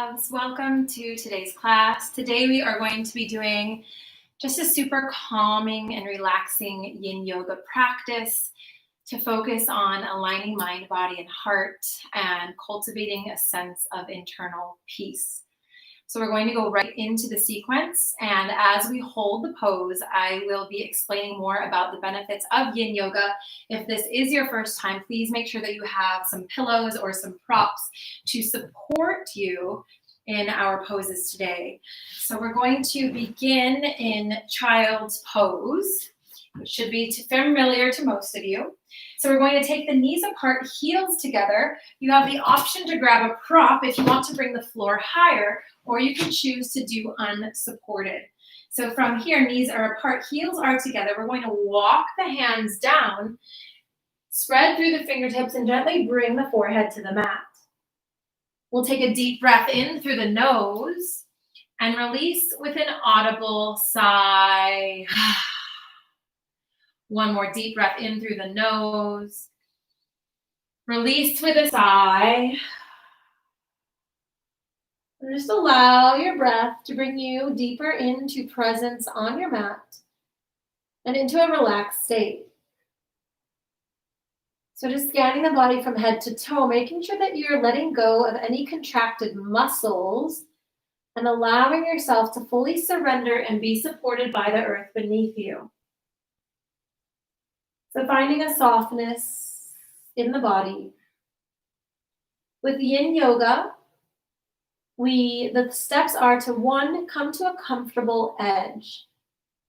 loves. Welcome to today's class. Today we are going to be doing just a super calming and relaxing yin yoga practice to focus on aligning mind, body, and heart and cultivating a sense of internal peace. So we're going to go right into the sequence, and as we hold the pose, I will be explaining more about the benefits of yin yoga. If this is your first time, please make sure that you have some pillows or some props to support you in our poses today. So we're going to begin in child's pose, which should be familiar to most of you. So we're going to take the knees apart, heels together. You have the option to grab a prop if you want to bring the floor higher, or you can choose to do unsupported. So from here, knees are apart, heels are together. We're going to walk the hands down, spread through the fingertips, and gently bring the forehead to the mat. We'll take a deep breath in through the nose and release with an audible sigh. One more deep breath in through the nose. Release with a sigh. And just allow your breath to bring you deeper into presence on your mat and into a relaxed state. So just scanning the body from head to toe, making sure that you're letting go of any contracted muscles and allowing yourself to fully surrender and be supported by the earth beneath you. So finding a softness in the body. With yin yoga, the steps are to 1, come to a comfortable edge.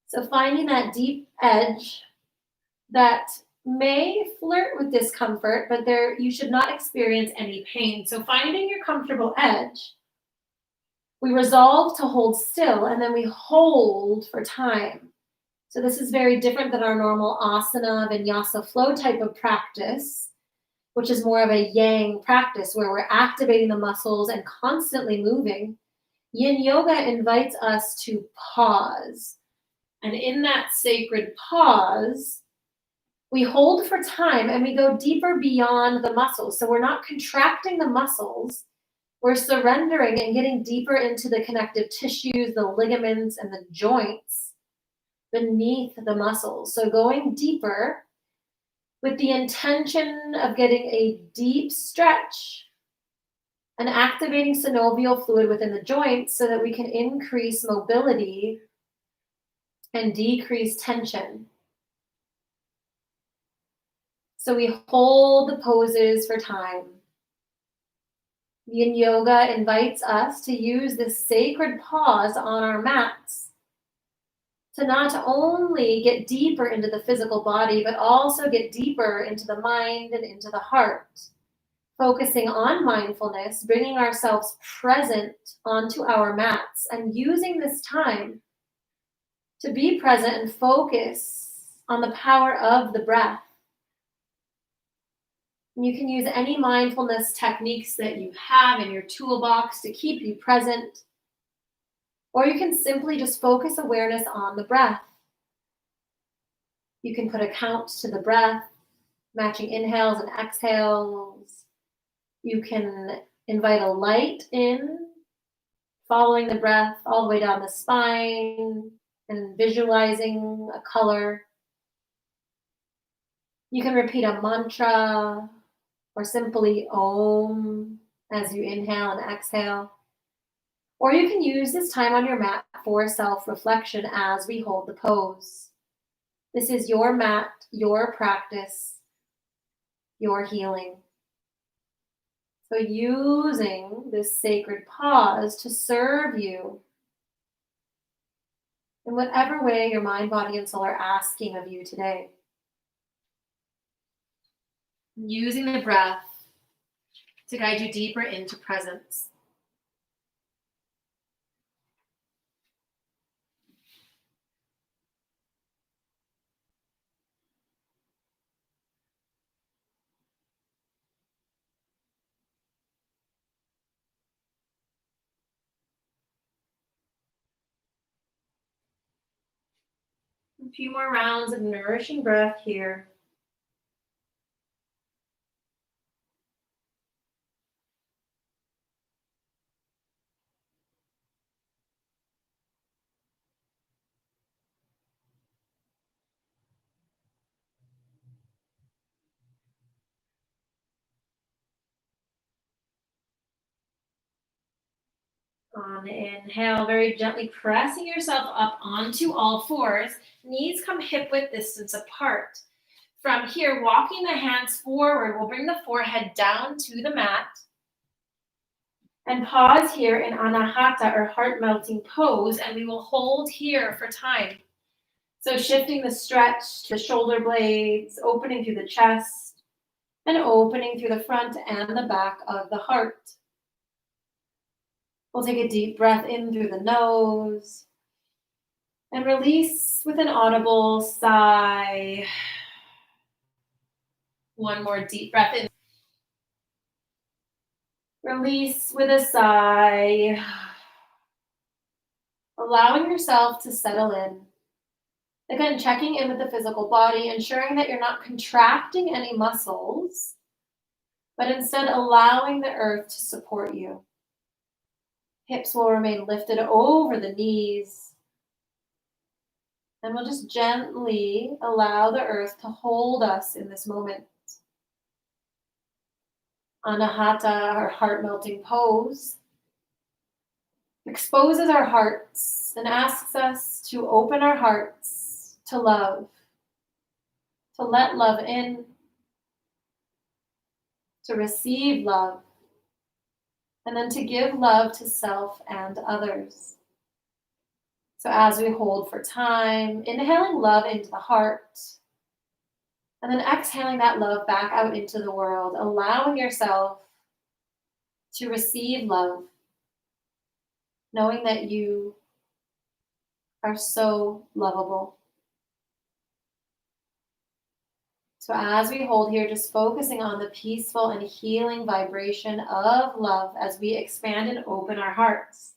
So finding that deep edge that may flirt with discomfort, but you should not experience any pain. So finding your comfortable edge, we resolve to hold still, and then we hold for time. So this is very different than our normal asana, vinyasa flow type of practice, which is more of a yang practice where we're activating the muscles and constantly moving. Yin yoga invites us to pause. And in that sacred pause, we hold for time and we go deeper beyond the muscles. So we're not contracting the muscles. We're surrendering and getting deeper into the connective tissues, the ligaments, and the joints beneath the muscles. So going deeper with the intention of getting a deep stretch and activating synovial fluid within the joints so that we can increase mobility and decrease tension. So we hold the poses for time. Yin yoga invites us to use this sacred pause on our mats to not only get deeper into the physical body, but also get deeper into the mind and into the heart. Focusing on mindfulness, bringing ourselves present onto our mats, and using this time to be present and focus on the power of the breath. You can use any mindfulness techniques that you have in your toolbox to keep you present. Or you can simply just focus awareness on the breath. You can put a count to the breath, matching inhales and exhales. You can invite a light in, following the breath all the way down the spine and visualizing a color. You can repeat a mantra or simply Om as you inhale and exhale. Or you can use this time on your mat for self-reflection as we hold the pose. This is your mat, your practice, your healing. So using this sacred pause to serve you in whatever way your mind, body, and soul are asking of you today. Using the breath to guide you deeper into presence. A few more rounds of nourishing breath here. On the inhale, very gently pressing yourself up onto all fours. Knees come hip width distance apart. From here, walking the hands forward, we'll bring the forehead down to the mat. And pause here in Anahata, or heart melting pose, and we will hold here for time. So shifting the stretch to the shoulder blades, opening through the chest, and opening through the front and the back of the heart. We'll take a deep breath in through the nose and release with an audible sigh. One more deep breath in. Release with a sigh. Allowing yourself to settle in. Again, checking in with the physical body, ensuring that you're not contracting any muscles, but instead allowing the earth to support you. Hips will remain lifted over the knees. And we'll just gently allow the earth to hold us in this moment. Anahata, our heart-melting pose, exposes our hearts and asks us to open our hearts to love, to let love in, to receive love, and then to give love to self and others. So as we hold for time, inhaling love into the heart, and then exhaling that love back out into the world, allowing yourself to receive love, knowing that you are so lovable. So as we hold here, just focusing on the peaceful and healing vibration of love as we expand and open our hearts.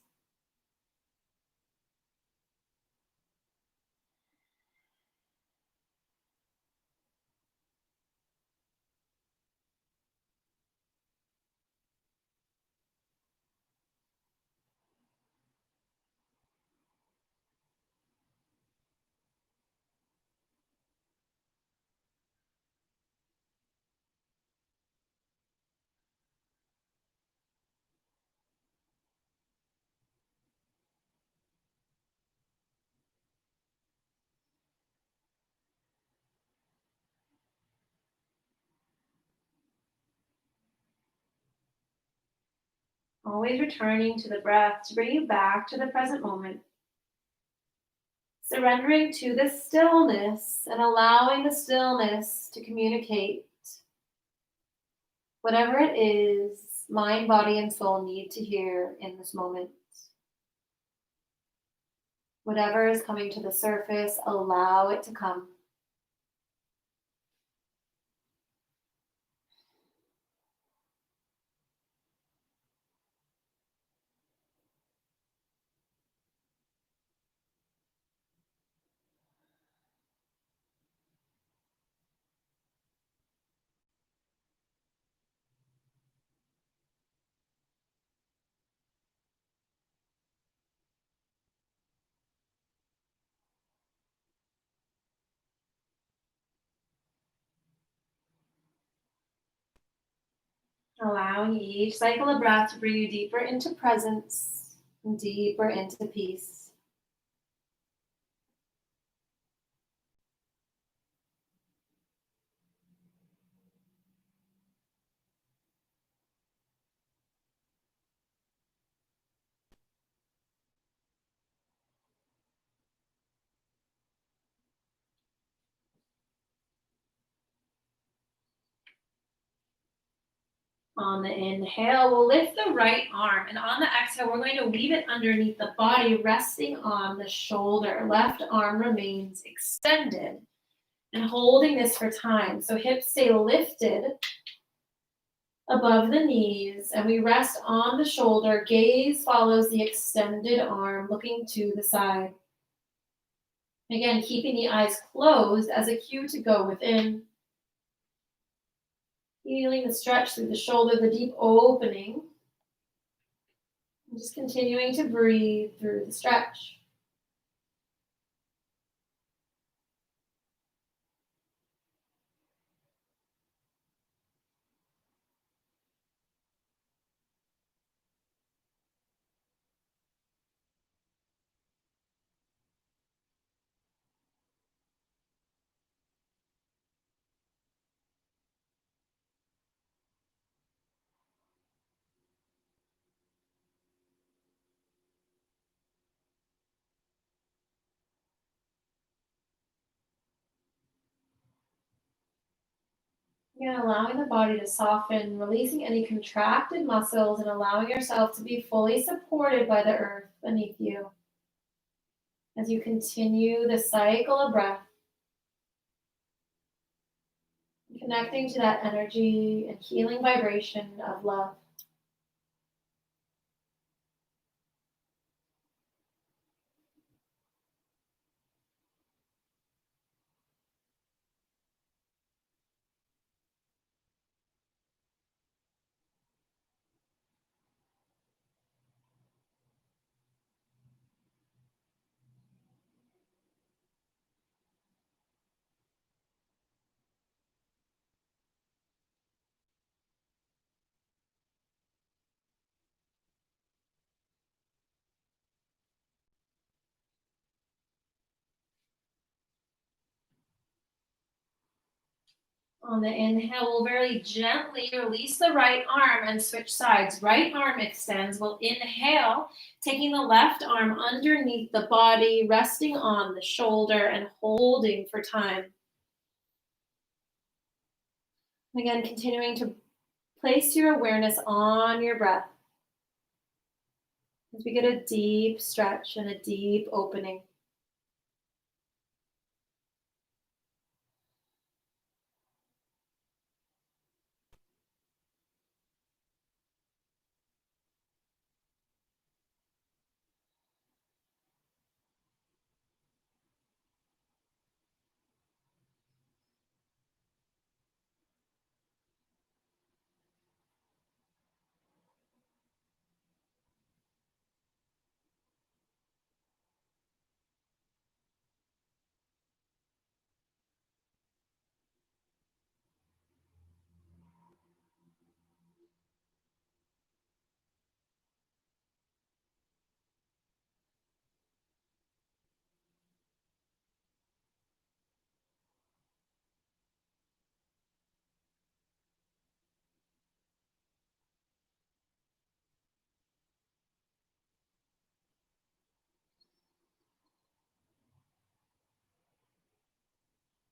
Always returning to the breath to bring you back to the present moment. Surrendering to the stillness and allowing the stillness to communicate whatever it is mind, body, and soul need to hear in this moment. Whatever is coming to the surface, allow it to come. Allowing each cycle of breath to bring you deeper into presence and deeper into peace. On the inhale, we'll lift the right arm, and on the exhale, we're going to weave it underneath the body, resting on the shoulder. Left arm remains extended, and holding this for time. So hips stay lifted above the knees, and we rest on the shoulder. Gaze follows the extended arm, looking to the side. Again, keeping the eyes closed as a cue to go within. Feeling the stretch through the shoulder, the deep opening. And just continuing to breathe through the stretch. Again, allowing the body to soften, releasing any contracted muscles, and allowing yourself to be fully supported by the earth beneath you as you continue the cycle of breath, connecting to that energy and healing vibration of love. On the inhale, we'll very gently release the right arm and switch sides. Right arm extends. We'll inhale, taking the left arm underneath the body, resting on the shoulder and holding for time. Again, continuing to place your awareness on your breath as we get a deep stretch and a deep opening.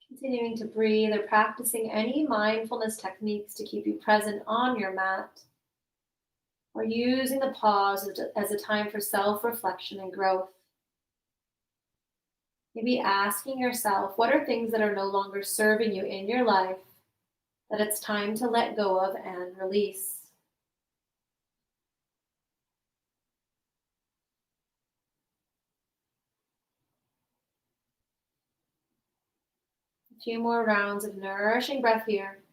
Continuing to breathe or practicing any mindfulness techniques to keep you present on your mat, or using the pause as a time for self reflection and growth. Maybe asking yourself, what are things that are no longer serving you in your life that it's time to let go of and release? A few more rounds of nourishing breath here.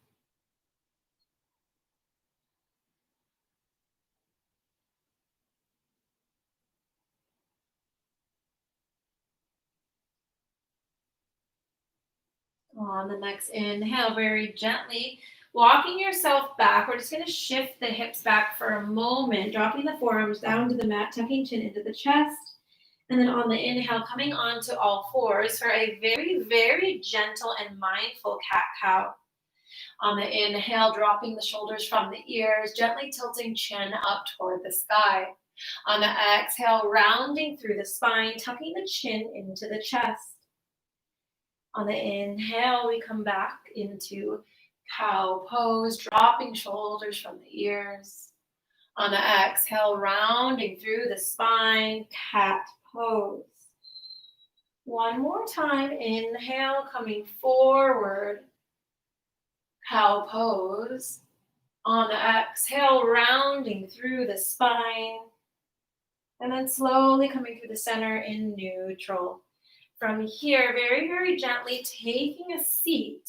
On the next inhale, very gently walking yourself back. We're just going to shift the hips back for a moment, dropping the forearms down to the mat, tucking chin into the chest. And then on the inhale, coming onto all fours for a very, very gentle and mindful cat cow. On the inhale, dropping the shoulders from the ears, gently tilting chin up toward the sky. On the exhale, rounding through the spine, tucking the chin into the chest. On the inhale, we come back into cow pose, dropping shoulders from the ears. On the exhale, rounding through the spine, cat pose. One more time, inhale, coming forward, cow pose. On the exhale, rounding through the spine, and then slowly coming through the center in neutral. From here, very, very gently taking a seat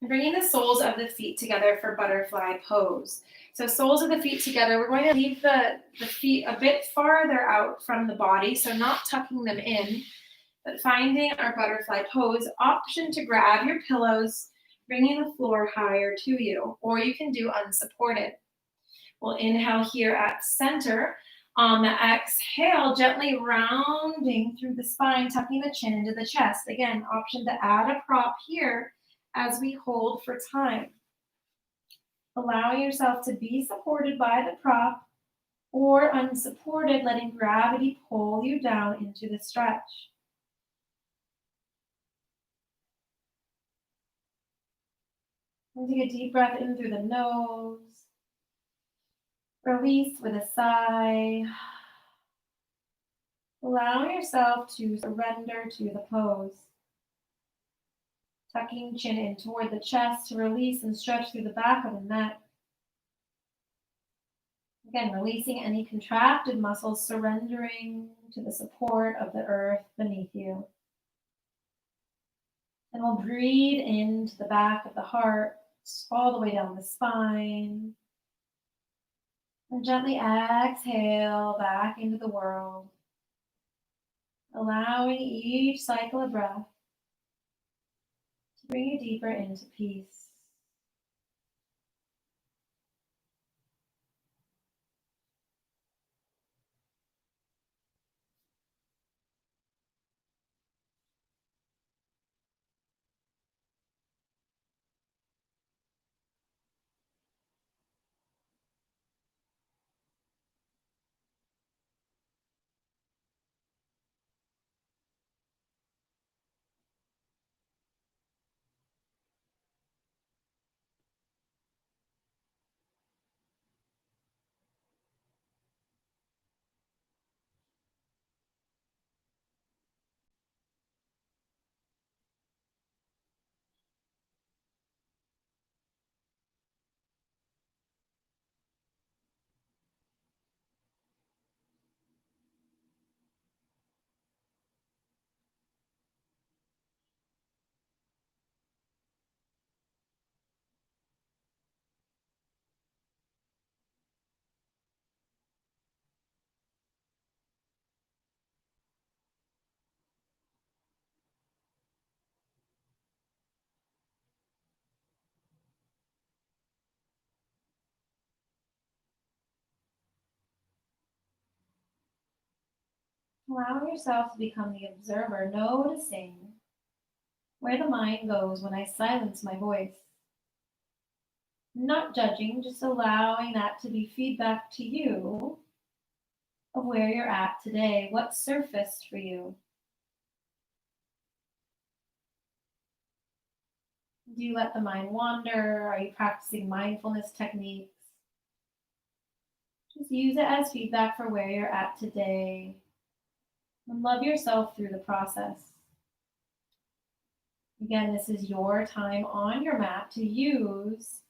and bringing the soles of the feet together for butterfly pose. So soles of the feet together, we're going to leave the feet a bit farther out from the body, so not tucking them in, but finding our butterfly pose. Option to grab your pillows, bringing the floor higher to you, or you can do unsupported. We'll inhale here at center. On the exhale, gently rounding through the spine, tucking the chin into the chest. Again, option to add a prop here as we hold for time. Allowing yourself to be supported by the prop or unsupported, letting gravity pull you down into the stretch. And take a deep breath in through the nose. Release with a sigh. Allow yourself to surrender to the pose. Tucking chin in toward the chest to release and stretch through the back of the neck. Again, releasing any contracted muscles, surrendering to the support of the earth beneath you. And we'll breathe into the back of the heart, all the way down the spine. And gently exhale back into the world, allowing each cycle of breath to bring you deeper into peace. Allow yourself to become the observer, noticing where the mind goes when I silence my voice. Not judging, just allowing that to be feedback to you of where you're at today, what surfaced for you. Do you let the mind wander? Are you practicing mindfulness techniques? Just use it as feedback for where you're at today. And love yourself through the process. Again, this is your time on your mat to use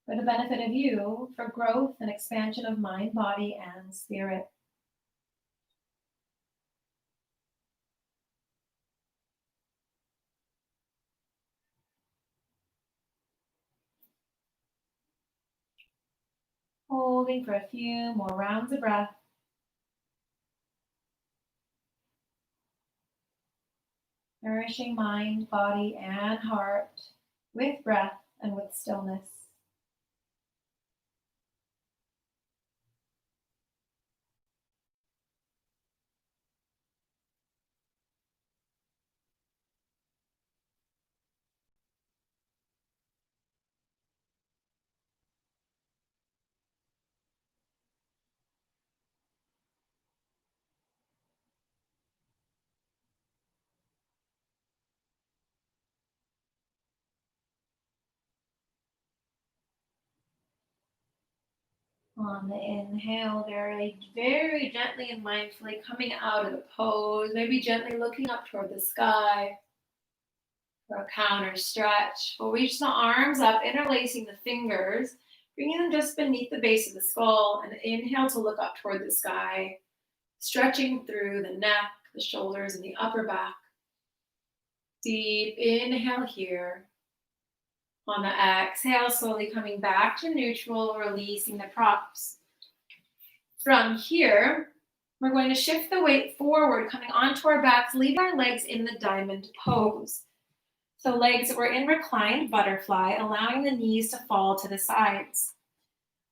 for the benefit of you for growth and expansion of mind, body, and spirit. Holding for a few more rounds of breath. Nourishing mind, body, and heart with breath and with stillness. On the inhale, very, very gently and mindfully coming out of the pose, maybe gently looking up toward the sky for a counter stretch. We'll reach the arms up, interlacing the fingers, bringing them just beneath the base of the skull, and inhale to look up toward the sky, stretching through the neck, the shoulders, and the upper back. Deep inhale here. On the exhale, slowly coming back to neutral, releasing the props. From here, we're going to shift the weight forward, coming onto our backs, leaving our legs in the diamond pose. So legs were in reclined butterfly, allowing the knees to fall to the sides.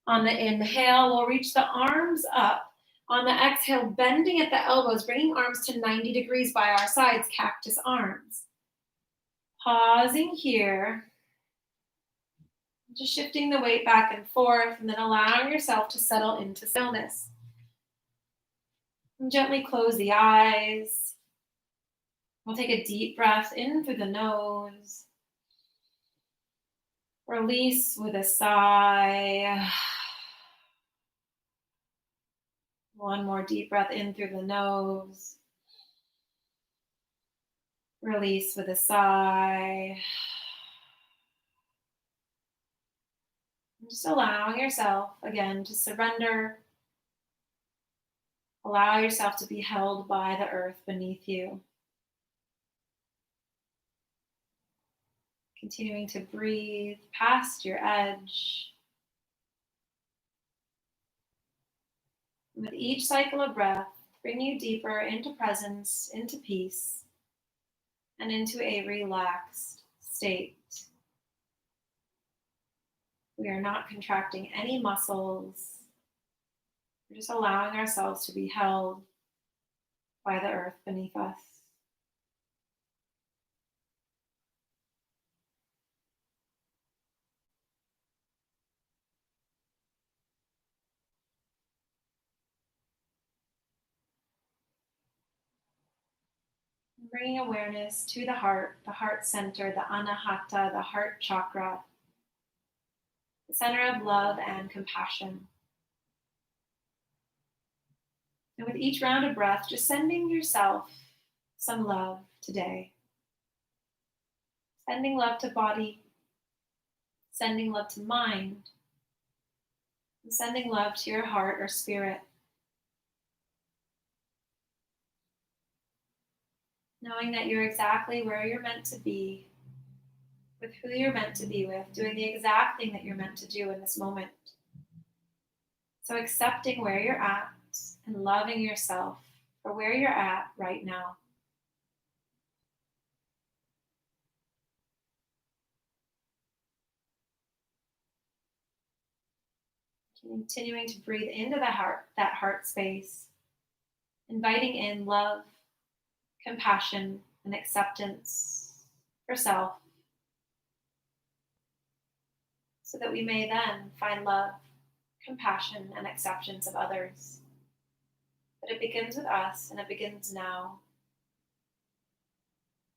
On the inhale, we'll reach the arms up. On the exhale, bending at the elbows, bringing arms to 90 degrees by our sides, cactus arms. Pausing here. Just shifting the weight back and forth, and then allowing yourself to settle into stillness. And gently close the eyes. We'll take a deep breath in through the nose. Release with a sigh. One more deep breath in through the nose. Release with a sigh. Just allowing yourself again to surrender. Allow yourself to be held by the earth beneath you. Continuing to breathe past your edge. With each cycle of breath, bring you deeper into presence, into peace, and into a relaxed state. We are not contracting any muscles. We're just allowing ourselves to be held by the earth beneath us. Bringing awareness to the heart center, the anahata, the heart chakra, the center of love and compassion. And with each round of breath, just sending yourself some love today. Sending love to body, sending love to mind, and sending love to your heart or spirit. Knowing that you're exactly where you're meant to be, with who you're meant to be with, doing the exact thing that you're meant to do in this moment. So accepting where you're at and loving yourself for where you're at right now. Continuing to breathe into the heart, that heart space, inviting in love, compassion, and acceptance for self, so that we may then find love, compassion, and acceptance of others. But it begins with us, and it begins now.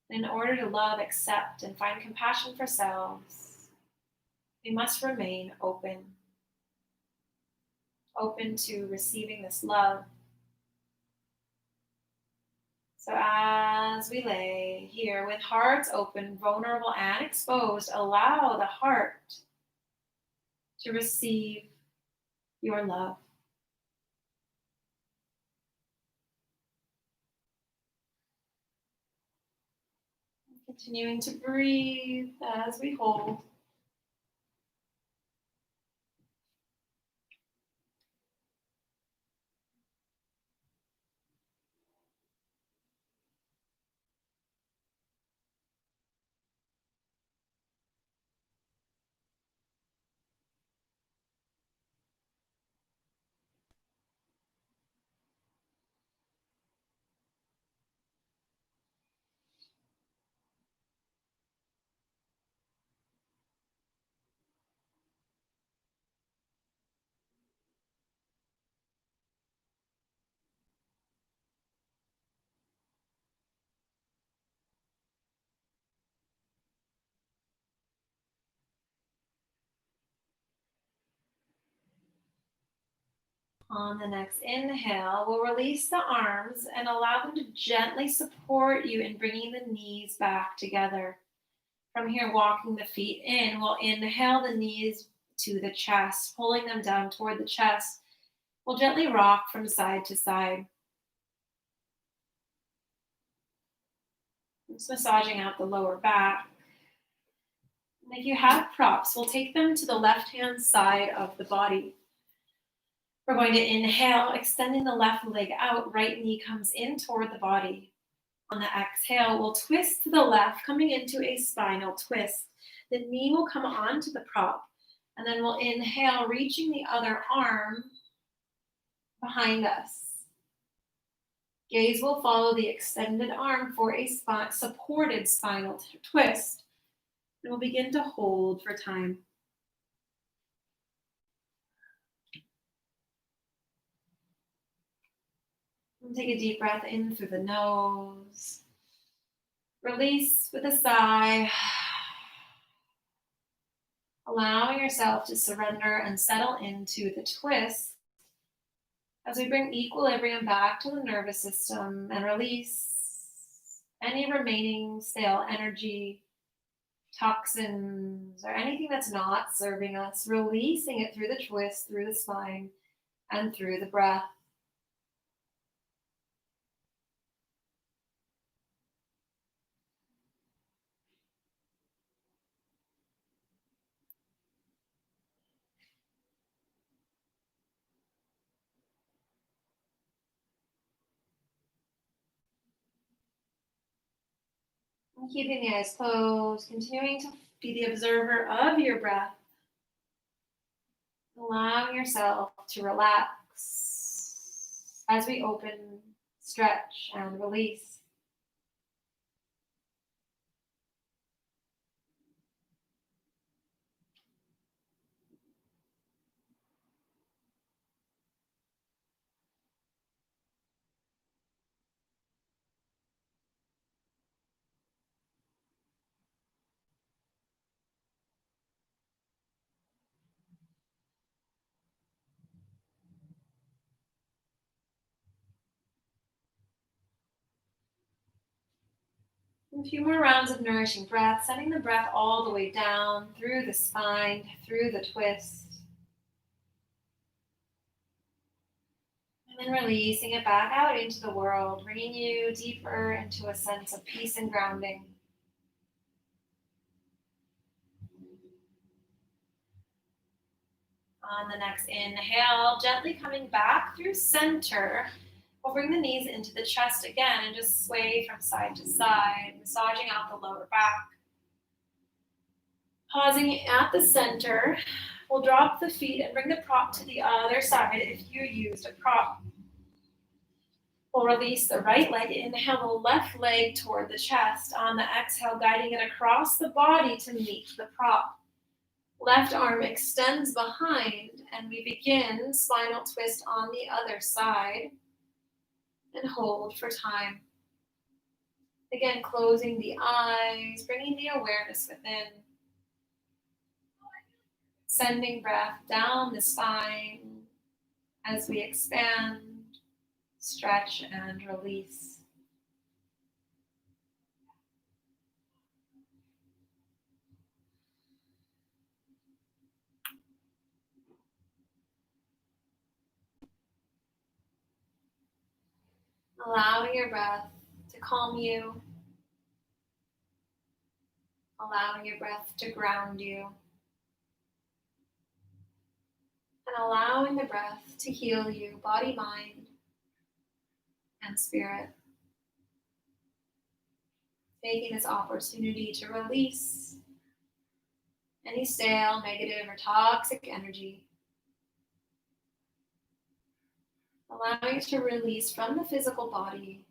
And in order to love, accept, and find compassion for selves, we must remain open to receiving this love. So as we lay here with hearts open, vulnerable, and exposed, allow the heart to receive your love. Continuing to breathe as we hold. On the next inhale, we'll release the arms and allow them to gently support you in bringing the knees back together. From here, walking the feet in, we'll inhale the knees to the chest, pulling them down toward the chest. We'll gently rock from side to side. Just massaging out the lower back. And if you have props, we'll take them to the left-hand side of the body. We're going to inhale, extending the left leg out, right knee comes in toward the body. On the exhale, we'll twist to the left, coming into a spinal twist. The knee will come onto the prop, and then we'll inhale, reaching the other arm behind us. Gaze will follow the extended arm for a supported spinal twist, and we'll begin to hold for time. Take a deep breath in through the nose. Release with a sigh. allowing yourself to surrender and settle into the twist as we bring equilibrium back to the nervous system and release any remaining stale energy, toxins, or anything that's not serving us, releasing it through the twist, through the spine, and through the breath. And keeping the eyes closed, continuing to be the observer of your breath, allowing yourself to relax as we open, stretch, and release. A few more rounds of nourishing breath, sending the breath all the way down through the spine, through the twist, and then releasing it back out into the world, bringing you deeper into a sense of peace and grounding. On the next inhale, gently coming back through center, we'll bring the knees into the chest again and just sway from side to side, massaging out the lower back. Pausing at the center, we'll drop the feet and bring the prop to the other side if you used a prop. We'll release the right leg, inhale the left leg toward the chest. On the exhale, guiding it across the body to meet the prop. Left arm extends behind, and we begin spinal twist on the other side. And hold for time. Again, closing the eyes, bringing the awareness within. Sending breath down the spine as we expand, stretch, and release. Allowing your breath to calm you. Allowing your breath to ground you. And allowing the breath to heal you, body, mind, and spirit. Taking this opportunity to release any stale, negative, or toxic energy. Allowing it to release from the physical body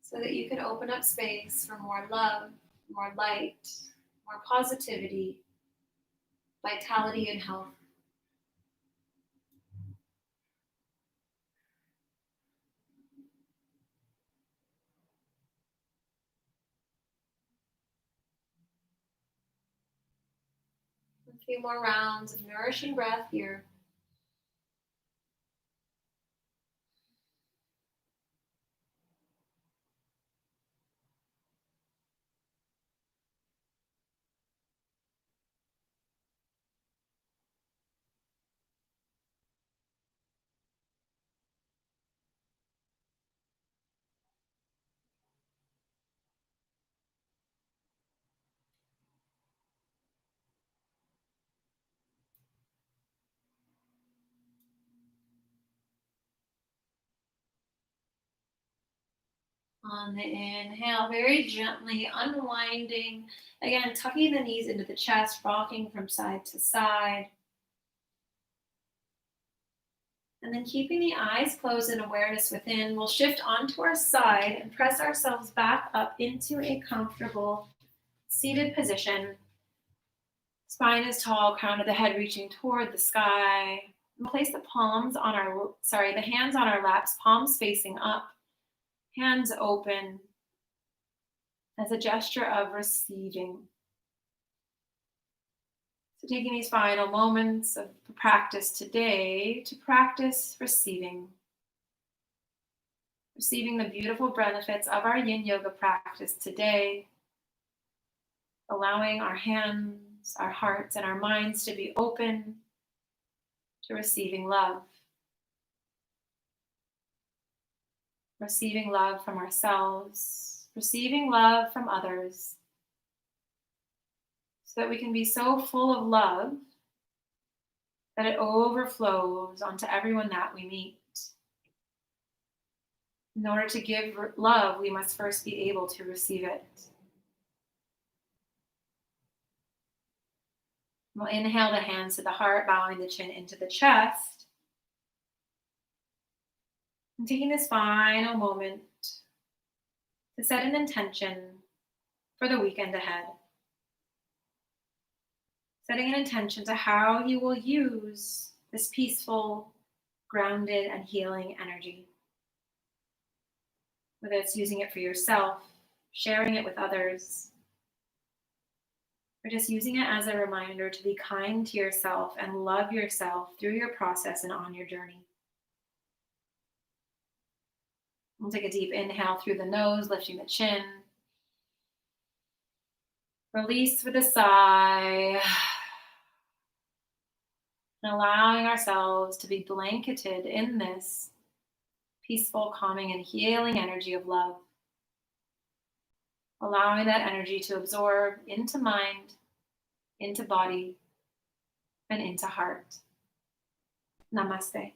so that you can open up space for more love, more light, more positivity, vitality, and health. A few more rounds of nourishing breath here. On the inhale, very gently unwinding. Again, tucking the knees into the chest, rocking from side to side. And then keeping the eyes closed and awareness within, we'll shift onto our side and press ourselves back up into a comfortable seated position. Spine is tall, crown of the head reaching toward the sky. We'll place the hands on our laps, palms facing up, hands open as a gesture of receiving. So taking these final moments of practice today to practice receiving the beautiful benefits of our yin yoga practice today, allowing our hands, our hearts, and our minds to be open to receiving love from ourselves, receiving love from others, so that we can be so full of love that it overflows onto everyone that we meet. In order to give love, we must first be able to receive it. We'll inhale the hands to the heart, bowing the chin into the chest. And taking this final moment to set an intention for the weekend ahead. Setting an intention to how you will use this peaceful, grounded, and healing energy. Whether it's using it for yourself, sharing it with others, or just using it as a reminder to be kind to yourself and love yourself through your process and on your journey. We'll take a deep inhale through the nose, lifting the chin. Release with a sigh. And allowing ourselves to be blanketed in this peaceful, calming, and healing energy of love. Allowing that energy to absorb into mind, into body, and into heart. Namaste.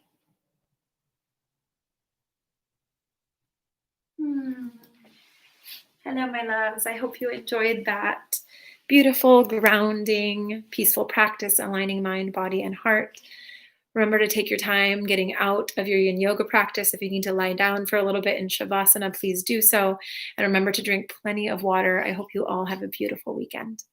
Hello, my loves. I hope you enjoyed that beautiful, grounding, peaceful practice, aligning mind, body, and heart. Remember to take your time getting out of your yin yoga practice. If you need to lie down for a little bit in Shavasana, please do so. And remember to drink plenty of water. I hope you all have a beautiful weekend.